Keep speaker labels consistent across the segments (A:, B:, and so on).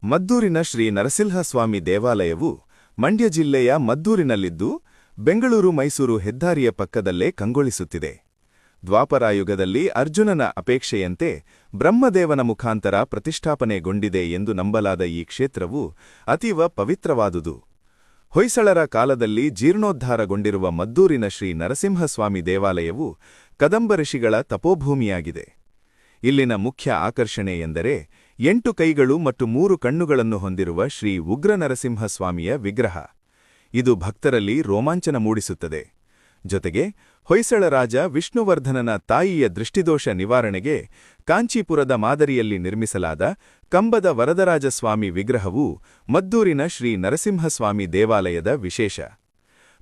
A: ಮದ್ದೂರಿನ ಶ್ರೀ ನರಸಿಂಹಸ್ವಾಮಿ ದೇವಾಲಯವು ಮಂಡ್ಯ ಜಿಲ್ಲೆಯ ಮದ್ದೂರಿನಲ್ಲಿದ್ದು ಬೆಂಗಳೂರು-ಮೈಸೂರು ಹೆದ್ದಾರಿಯ ಪಕ್ಕದಲ್ಲೇ ಕಂಗೊಳಿಸುತ್ತಿದೆ. ದ್ವಾಪರಾಯುಗದಲ್ಲಿ ಅರ್ಜುನನ ಅಪೇಕ್ಷೆಯಂತೆ ಬ್ರಹ್ಮದೇವನ ಮುಖಾಂತರ ಪ್ರತಿಷ್ಠಾಪನೆಗೊಂಡಿದೆ ಎಂದು ನಂಬಲಾದ ಈ ಕ್ಷೇತ್ರವು ಅತೀವ ಪವಿತ್ರವಾದುದು. ಹೊಯ್ಸಳರ ಕಾಲದಲ್ಲಿ ಜೀರ್ಣೋದ್ಧಾರಗೊಂಡಿರುವ ಮದ್ದೂರಿನ ಶ್ರೀ ನರಸಿಂಹಸ್ವಾಮಿ ದೇವಾಲಯವು ಕದಂಬ ಋಷಿಗಳ ತಪೋಭೂಮಿಯಾಗಿದೆ. ಇಲ್ಲಿನ ಮುಖ್ಯ ಆಕರ್ಷಣೆ ಎಂದರೆ 8 ಕೈಗಳು ಮತ್ತು 3 ಕಣ್ಣುಗಳನ್ನು ಹೊಂದಿರುವ ಶ್ರೀ ಉಗ್ರ ನರಸಿಂಹಸ್ವಾಮಿಯ ವಿಗ್ರಹ. ಇದು ಭಕ್ತರಲ್ಲಿ ರೋಮಾಂಚನ ಮೂಡಿಸುತ್ತದೆ. ಜೊತೆಗೆ ಹೊಯ್ಸಳ ರಾಜ ವಿಷ್ಣುವರ್ಧನನ ತಾಯಿಯ ದೃಷ್ಟಿದೋಷ ನಿವಾರಣೆಗೆ ಕಾಂಚೀಪುರದ ಮಾದರಿಯಲ್ಲಿ ನಿರ್ಮಿಸಲಾದ ಕಂಬದ ವರದರಾಜಸ್ವಾಮಿ ವಿಗ್ರಹವು ಮದ್ದೂರಿನ ಶ್ರೀ ನರಸಿಂಹಸ್ವಾಮಿ ದೇವಾಲಯದ ವಿಶೇಷ.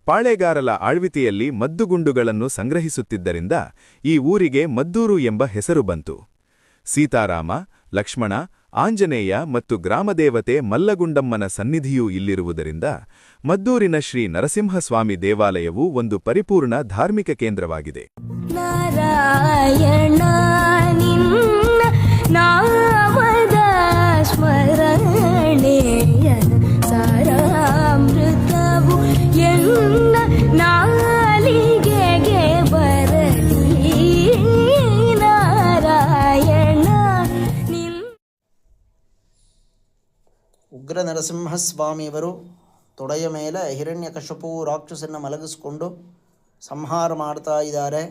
A: ಪಾಳೆಗಾರರ ಆಳ್ವಿಕೆಯಲ್ಲಿ ಮದ್ದುಗುಂಡುಗಳನ್ನು ಸಂಗ್ರಹಿಸುತ್ತಿದ್ದರಿಂದ ಈ ಊರಿಗೆ ಮದ್ದೂರು ಎಂಬ ಹೆಸರು ಬಂತು. ಸೀತಾರಾಮ, ಲಕ್ಷ್ಮಣ, ಆಂಜನೇಯ ಮತ್ತು ಗ್ರಾಮದೇವತೆ ಮಲ್ಲಗುಂಡಮ್ಮನ ಸನ್ನಿಧಿಯೂ ಇಲ್ಲಿರುವುದರಿಂದ ಮದ್ದೂರಿನ ಶ್ರೀ ನರಸಿಂಹಸ್ವಾಮಿ ದೇವಾಲಯವು ಒಂದು ಪರಿಪೂರ್ಣ ಧಾರ್ಮಿಕ ಕೇಂದ್ರವಾಗಿದೆ.
B: ನಾರಾಯಣ ನಿನ್ನ ನಾಮದ ಸ್ಮರಣೆಯ ಸಾರಾಮೃತವು ಎನ್ನ ನಾಲಿಗೆಗೆ ಬರಲಿ. ನಾರಾಯಣ
C: ಉಗ್ರ ನರಸಿಂಹಸ್ವಾಮಿಯವರು ತೊಡೆಯ ಮೇಲೆ ಹಿರಣ್ಯಕಶಿಪು ರಾಕ್ಷಸನ್ನು ಮಲಗಿಸಿಕೊಂಡು ಸಂಹಾರ ಮಾಡ್ತಾ ಇದ್ದಾರೆ.